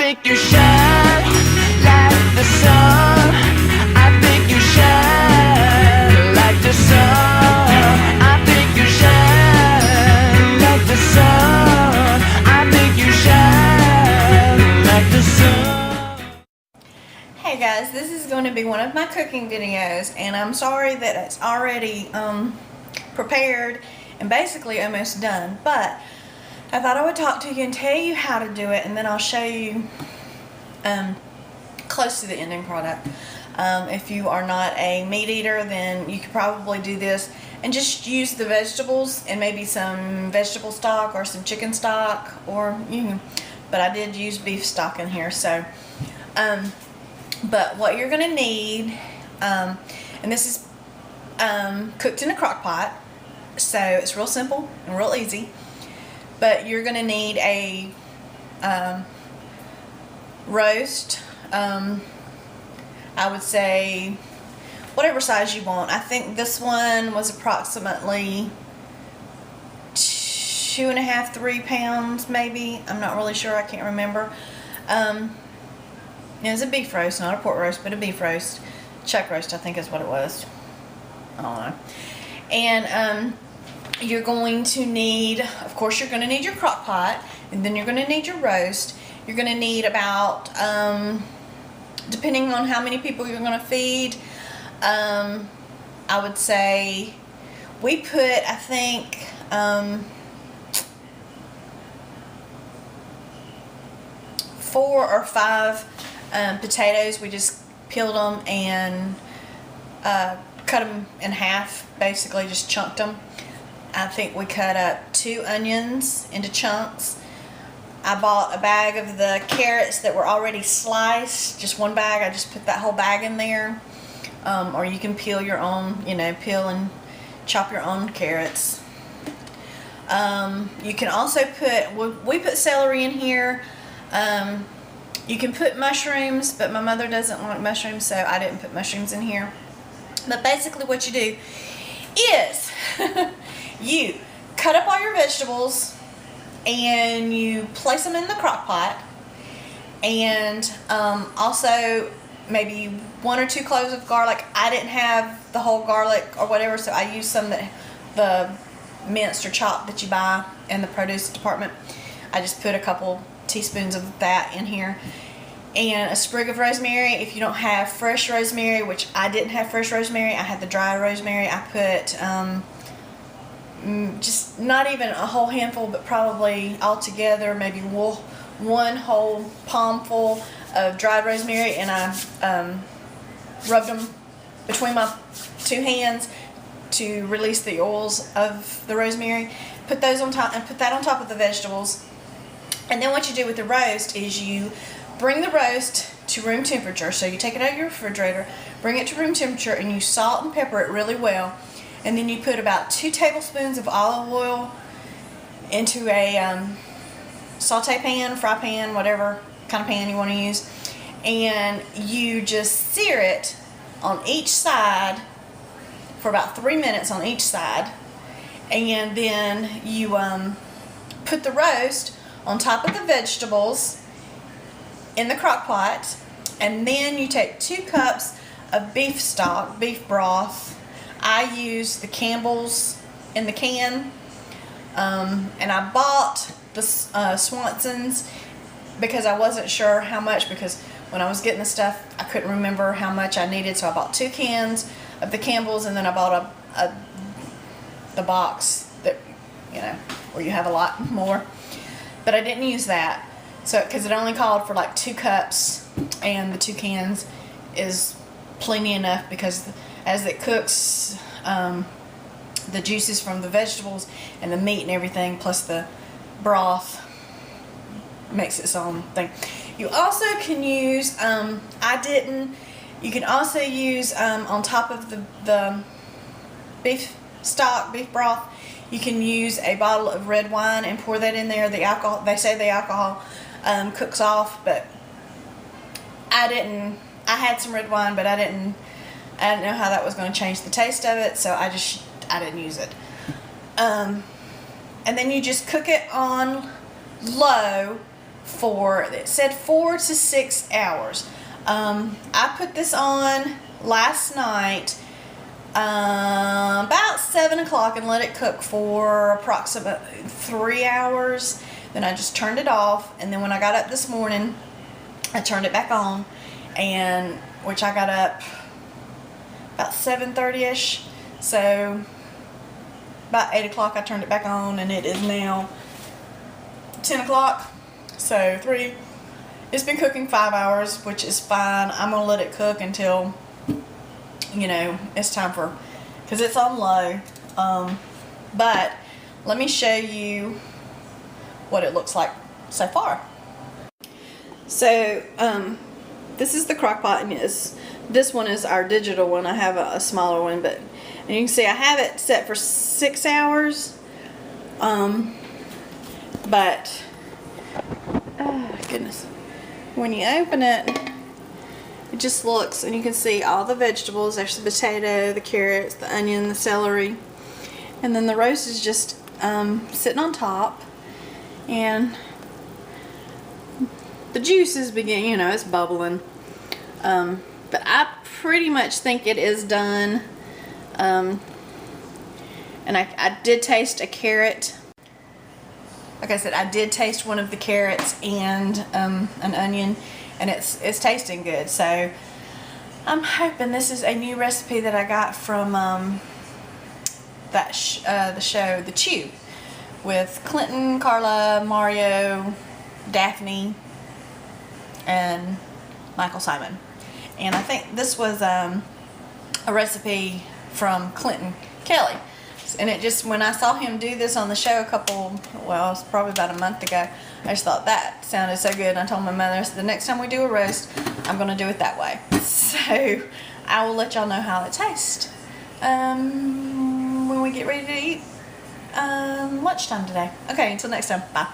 think you shine like the sun. I think you shine like the sun. I think you shine like the sun. I think you shine like the sun. Hey guys, this is going to be one of my cooking videos, and I'm sorry that it's already prepared and basically almost done, but I thought I would talk to you and tell you how to do it, and then I'll show you close to the ending product. If you are not a meat eater, then you could probably do this and just use the vegetables and maybe some vegetable stock or some chicken stock, or but I did use beef stock in here. So but what you're gonna need, and this is cooked in a crock pot, so it's real simple and real easy. But you're gonna need a roast. I would say whatever size you want. I think this one was approximately 2.5 to 3 pounds, maybe. I'm not really sure. I can't remember. It was a beef roast, not a pork roast, but a beef roast. Chuck roast, I think is what it was. I don't know. And you're going to need, of course, you're going to need your crock pot, and then you're going to need your roast. You're going to need about, depending on how many people you're going to feed, I would say we put, I think, 4 or 5 potatoes. We just peeled them and cut them in half, basically just chunked them. I think we cut up 2 onions into chunks. I bought a bag of the carrots that were already sliced, just one bag. I just put that whole bag in there. Or you can peel your own, peel and chop your own carrots. You can also put, we put celery in here. You can put mushrooms, but my mother doesn't like mushrooms, so I didn't put mushrooms in here. But basically what you do is you cut up all your vegetables and you place them in the crock pot, and also maybe 1 or 2 cloves of garlic. I didn't have the whole garlic or whatever, so I used some that the minced or chopped that you buy in the produce department. I just put a couple teaspoons of that in here, and a sprig of rosemary. If you don't have fresh rosemary, which I didn't have fresh rosemary, I had the dry rosemary. I put just not even a whole handful, but probably altogether maybe 1 whole palmful of dried rosemary, and I rubbed them between my 2 hands to release the oils of the rosemary. Put those on top, and put that on top of the vegetables. And then what you do with the roast is you bring the roast to room temperature. So you take it out of your refrigerator, bring it to room temperature, and you salt and pepper it really well. And then you put about 2 tablespoons of olive oil into a saute pan, fry pan, whatever kind of pan you want to use. And you just sear it on each side for about 3 minutes on each side. And then you put the roast on top of the vegetables in the crock pot, and then you take 2 cups of beef stock, beef broth. I use the Campbell's in the can, and I bought the Swanson's because I wasn't sure how much, because when I was getting the stuff I couldn't remember how much I needed, so I bought 2 cans of the Campbell's, and then I bought the box that, where you have a lot more. But I didn't use that, so because it only called for like 2 cups, and the 2 cans is plenty enough, because as it cooks, the juices from the vegetables and the meat and everything, plus the broth, makes its own thing. You also can use, you can also use on top of the beef stock, beef broth, you can use a bottle of red wine and pour that in there. The alcohol, they say the alcohol cooks off, but I didn't. I had some red wine, but I didn't know how that was going to change the taste of it, so I didn't use it. And then you just cook it on low for, it said 4 to 6 hours. I put this on last night about 7 o'clock and let it cook for approximately 3 hours. Then I just turned it off, and then when I got up this morning, I turned it back on, and which I got up about 7:30ish. So about 8 o'clock I turned it back on, and it is now 10 o'clock. So it's been cooking 5 hours, which is fine. I'm gonna let it cook until, you know, it's time for, because it's on low. But let me show you what it looks like so far. So this is the crock pot, and this one is our digital one. I have a smaller one, but and you can see I have it set for 6 hours. But oh goodness, when you open it, it just looks, and you can see all the vegetables. There's the potato, the carrots, the onion, the celery, and then the roast is just sitting on top, and the juice is beginning, you know, it's bubbling. But I pretty much think it is done. And I did taste a carrot. Like I said, I did taste one of the carrots and an onion, and it's tasting good. So I'm hoping this is a new recipe that I got from the show The Chew, with Clinton, Carla, Mario, Daphne, and Michael Simon. And I think this was a recipe from Clinton Kelly. And it just, when I saw him do this on the show it's probably about a month ago, I just thought that sounded so good. And I told my mother, I said, the next time we do a roast, I'm going to do it that way. So I will let y'all know how it tastes when we get ready to eat lunchtime today. Okay, until next time. Bye.